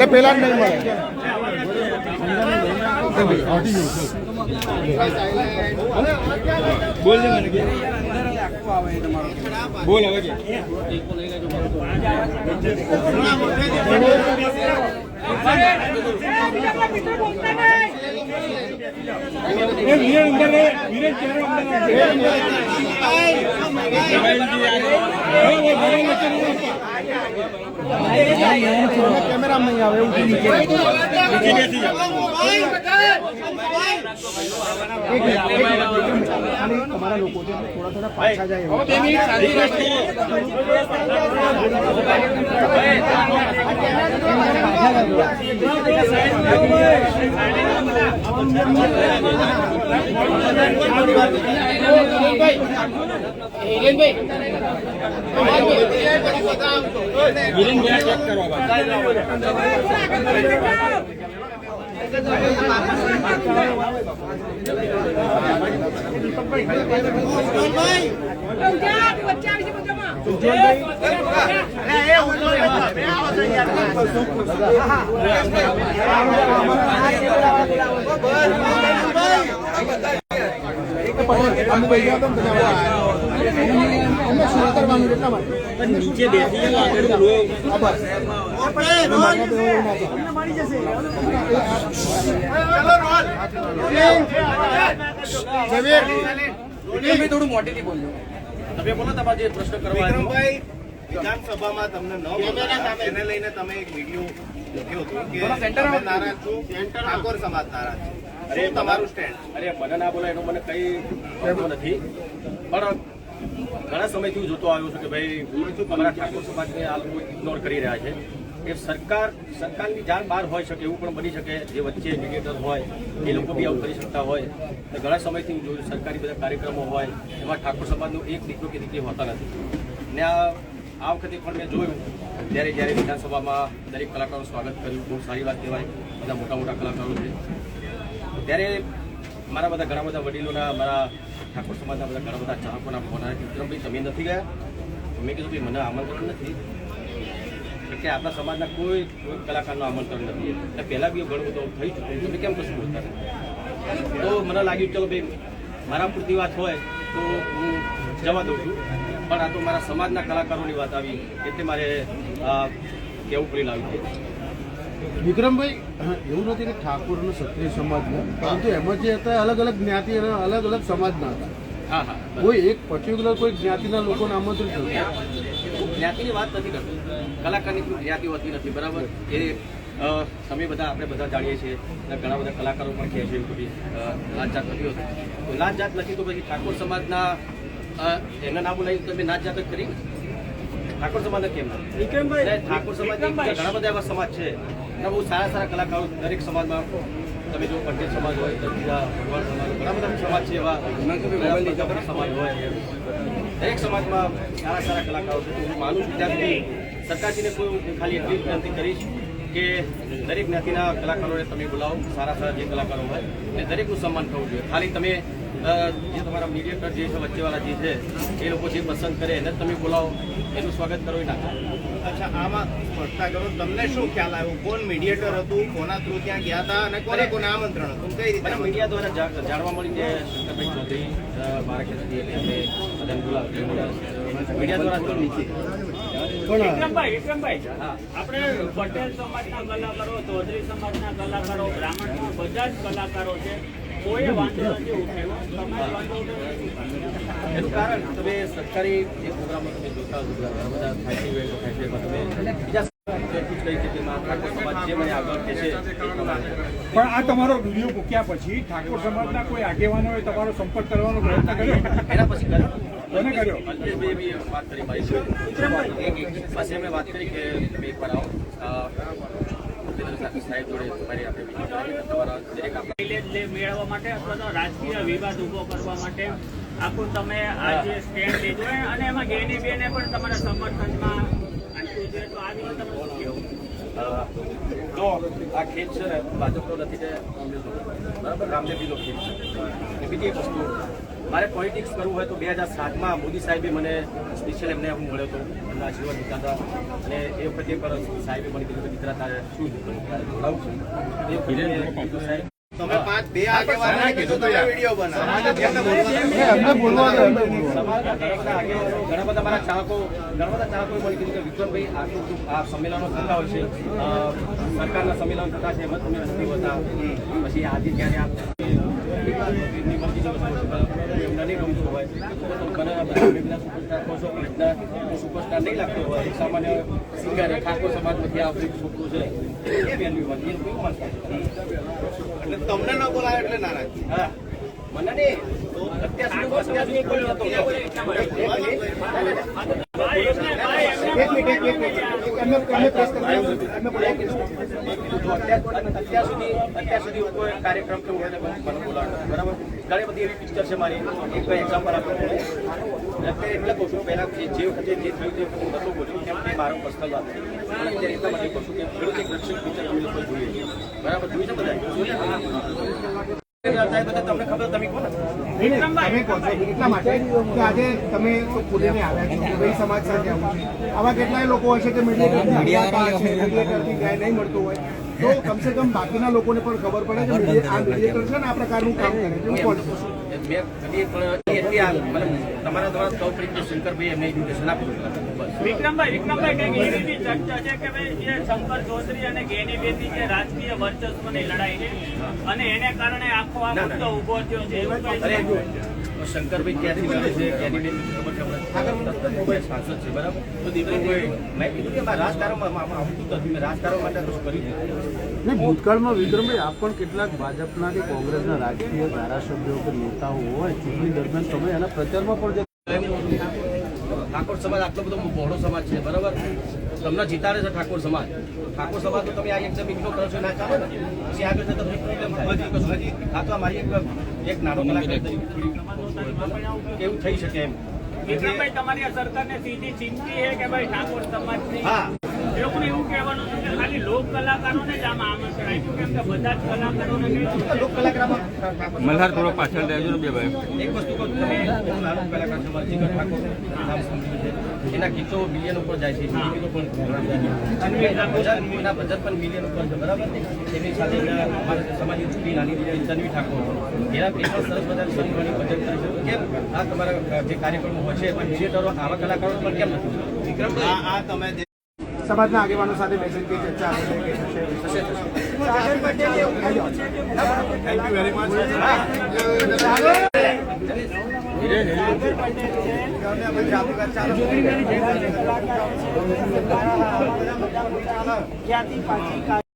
પેલા નહીં મળે બોલ બોલ હવે કેમેરા નહીં આવે એવું તમારા લોકો છે થોડા પાછા જાય નીચે બેસી થોડું મોટેથી બોલજો તમે બોલો તમારે જે પ્રશ્ન કરવા વિધાનસભામાં તમને એને લઈને તમે એક વિડીયો લખ્યો હતો કે તમે નારાજ છો ઠાકોર સમાજ નારાજ છે તમારું સ્ટેન્ડ અરે મને ના બોલે એનું મને કઈ નથી પણ ઘણા સમયથી હું જોતો આવ્યો છું કે ભાઈ તમારા ઠાકોર સમાજને આ લોકો ઇગ્નોર કરી રહ્યા છે એ સરકારની જાણ બહાર હોઈ શકે એવું પણ બની શકે જે વચ્ચે મીડિયેટર હોય એ લોકો બી આવું કરી શકતા હોય તો ઘણા સમયથી હું જોયું સરકારી બધા કાર્યક્રમો હોય એમાં ઠાકોર સમાજનો એક દીકરો કે દીકરી હોતા નથી ને આ વખતે પણ મેં જોયું જ્યારે વિધાનસભામાં દરેક કલાકારોનું સ્વાગત કર્યું બહુ સારી વાત કહેવાય બધા મોટા કલાકારો છે ત્યારે મારા બધા ઘણા બધા વડીલોના મારા ઠાકોર સમાજના બધા ઘણા બધા ચાહકોના ફોન આવ્યા વિક્રમભાઈ તમે નથી ગયા મેં કીધું કે મને આમંત્રણ નથી કે આપણા સમાજના કોઈ કલાકારનું આમંત્રણ નથી એટલે પહેલાં બી ઘણું બધું થઈ ચૂક્યું તમે કેમ કશું બોલતા તો મને લાગ્યું ચલો ભાઈ મારા પૂરતી વાત હોય તો હું જવા દઉં છું પણ આ તો મારા સમાજના કલાકારોની વાત આવી એટલે મારે કહેવું પડી લાવ્યું છે વિક્રમભાઈ એવું નથી કે ઠાકોર અને ક્ષત્રિય સમાજના પરંતુ એમાં જે હતા અલગ અલગ જ્ઞાતિ અને અલગ અલગ સમાજના હતા હા કોઈ એક પર્ટિક્યુલર કોઈ જ્ઞાતિના લોકોને આમંત્રિત થયું જ્ઞાતિની વાત નથી કરતી કલાકારની કોઈ જ્ઞાતિ હોતી નથી બરાબર એ તમે બધા આપણે બધા જાણીએ છીએ ઘણા બધા કલાકારો પણ કહે છે બધી લાત જાત નથી હોતી લાત જાત નથી તો પછી ઠાકોર સમાજના એના નામ બોલાવી તમે નાત જાત જ કરી ઠાકોર સમાજ કેમ ઠાકોર સમાજ ઘણા બધા એવા સમાજ છે એના બહુ સારા કલાકારો દરેક સમાજમાં તમે જો પટેલ સમાજ હોય તો બીજા ભગવાન સમાજ ઘણા બધા સમાજ છે એવા સમાજ હોય દરેક સમાજમાં સારા કલાકારો છે હું માનું છું ત્યાં સુધી સરકારશ્રીને કોઈ ખાલી એટલી વિનંતી કરીશ કે દરેક જ્ઞાતિના કલાકારોને તમે બોલાવો સારા જે કલાકારો હોય અને દરેકનું સન્માન થવું જોઈએ ખાલી તમે જે તમારા મીડિયેટર જે છે વચ્ચેવાળા જે છે એ લોકો જે પસંદ કરે એને તમે બોલાવો, એનું સ્વાગત કરો એ નાખો. અચ્છા, આમાં સ્પષ્ટતા કરો, તમને શું ખ્યાલ આવ્યો? કોણ મીડિયેટર હતું, કોના થ્રુ ત્યાં ગયા હતા અને કોને આમંત્રણ હતું, કઈ રીતે? મને મીડિયા દ્વારા જાણવા મળી કે શંકરભાઈ ચૌધરી મારા ખ્યાલથી એમને બધાને બોલાવી મીડિયા દ્વારા વિક્રમભાઈ, આપણે પટેલ સમાજના કલાકારો, ચૌધરી સમાજના કલાકારો, બ્રાહ્મણ બધા જ કલાકારો છે, કોઈ વાંધો નથી ઉઠાવ્યો. તમે વાંધો ઉઠાવ્યો એનું કારણ તમે સરકારી જે પ્રોગ્રામો તમે જોતા હો, ઘણા બધા થાય છે ઇવેન્ટો થાય છે, એમાં તમે બીજા કઈ સ્થિતિમાં ઠાકોર સમાજ જે મને આગળ કહે છે એ પ્રમાણે. પણ આ તમારો વિડીયો મૂક્યા પછી ઠાકોર સમાજના કોઈ આગેવાનોએ તમારો સંપર્ક કરવાનો પ્રયત્ન કર્યો? એના પછી કર્યો કોને કર્યો? અલ્પેશભાઈએ બી વાત કરી મારી પછી એમણે વાત કરી કે તમે એકવાર આવો સાહેબ જોડે તમારી આપણે meeting કરાવી, તમારા દરેક આપણે માઇલેજ મેળવવા માટે અથવા તો રાજકીય વિવાદ ઉભો કરવા માટે આખું તમે આ જે સ્ટેન્ડ લીધું હોય અને એમાં ગેની બેને પણ તમારા સમર્થનમાં આટલું છે, તો આ વિશે તમે શું કહેવું? જો આ ખેત છે ને ભાજપનો નથી કે બરાબર રામદેવજીનો ખેત છે. અને બીજી એક વસ્તુ, મારે પોલિટિક્સ કરવું હોય તો 2007માં મોદી સાહેબે મને સ્પેશિયલ એમને હું મળ્યો હતો, એમના આશીર્વાદ લીધા હતા અને એ વખતે પર સાહેબે મને કીધું કે દીકરા તારે શું જોડાવું છે એ વખતે સાહેબ તમે બે આગેવાનોને કીધું તમે વિડીયો બનાવો. એમને બોલવા દો, એમને બોલવા દો. સમાજના ઘણા બધા મારા ચાહકોએ મને કીધું કે વિક્રમભાઈ આટલું આ સંમેલનો થતા હોય છે, સરકારના સંમેલન થતા છે, એમાં તમે નથી હોતા. પછી આજે જ્યારે આપ એમની મરજી જે વસ્તુ એમને નહીં ગમતું હોય તો મને બધા સુપરસ્ટાર કહો છો, હું સુપરસ્ટાર નહીં લાગતો હોય, સામાન્ય સિંગર ઠાકોર સમાજમાંથી આ છોકરું છે એ પહેલી વાત એ કેવું માનતા એટલે તમને ન બોલાવે એટલે નારાજ? હા મને નહીં અત્યાર સુધી કોઈ નહોતો. અત્યાર સુધી કોઈ કાર્યક્રમ કેવું હોય મને બોલાવે, બરાબર? ઘણી બધી એવી પિક્ચર છે મારી, એક એક્ઝામ્પલ આપું એટલે કહું છું, પહેલા જે વખતે જે થયું તે હું નહોતો બોલ્યું કેમ કે મારો પર્સનલ વાત છે. પણ અત્યારે એટલા માટે કહું છું કે ખેડૂત એક રક્ષક પિક્ચર તમે લોકો જોઈએ, બરાબર? જોયું છે બધા? તમને ખબર, તમે કોણ તમે કહો છો એટલા માટે કે આજે તમે પુણેને આવ્યા છો, ભાઈ સમાજ સાથે આવું છે, આવા કેટલાય લોકો હોય છે કે મીડિયેટરથી ગાય નહીં મળતું હોય, તો કમસે કમ બાકીના લોકોને પણ ખબર પડે કે આ મીડિયેટર છે ને આ પ્રકારનું કામ કરે છે. હું કોણ છું? તમારા દ્વારા સૌ પ્રથમ શંકરભાઈ એમને એજ્યુકેશન આપ્યું. વિક્રમભાઈ કંઈક એવી બી ચર્ચા છે કે ભાઈ જે શંકર ચૌધરી અને ગેની બેની જે રાજકીય વર્ચસ્વની લડાઈ છે અને એને કારણે આખો આ મુદ્દો ઉભો થયો છે, એવું અરે કંઈ શંકરભાઈ ક્યાંથી લડે છે, ક્યાંની બેન ખબર સાંસદ છે, બરાબર? તો દીકરો કોઈ મેં કીધું કે રાજકારણમાં આવતું નથી, મેં રાજકારણ માટે કશું કર્યું નથી. ને ભૂતકાળમાં વિક્રમભાઈ આપ પણ કેટલાક ભાજપના કે કોંગ્રેસના રાજકીય ધારાસભ્યો કે નેતાઓ હોય ચૂંટણી દરમિયાન તમે એના પ્રચારમાં પણ ઠાકોર સમાજ આટલો બધો બહોળો સમાજ છે, બરાબર? તમને જીતાડે છે ઠાકોર સમાજ. ઠાકોર સમાજ તો તમે આ એકદમ ઇગ્નોર કરો છો, ના ચાલે ને પછી આગળ જતા તમને પ્રોબ્લેમ થાય. આ તો મારી એક નાનો કલાકાર તરીકે કેવું થઈ શકે એમ. વિક્રમભાઈ તમારી આ સરકારને સીધી ચિંતી છે કે ભાઈ ઠાકોર સમાજની હા, એ લોકોને એવું કહેવાનું છે કે ખાલી લોક કલાકારોને જ આમાં આમંત્રણ આપ્યું, કેમ કે બધા જ કલાકારોને લોક કલાકારમાં મલ્હાર થોડો પાછળ રહેજો ને બે ભાઈ. એક વસ્તુ કહું, તમે નાનો કલાકાર છો, મારા જીગર ઠાકોર નામ સાંભળ્યું છે, એના ગીતો મિલિયન ઉપર જાય છે, હિન્દી ગીતો પણ એના ભજન પણ મિલિયન ઉપર છે, બરાબર? એની સાથે અમારા સમાજની દીકરી નાની દીકરી તન્વી ઠાકોર, એના કેટલા સરસ બધા સંતોની ભજન કરે છે. કેમ આ તમારા જે કાર્યક્રમો હોય છે પણ થિયેટરો આવા કલાકારો પણ કેમ નથી? વિક્રમભાઈ આ તમે જે સમાજના આગેવાનો સાથે બેસીને ચર્ચા થશે. Thank you very much. ક્યાંથી પાછી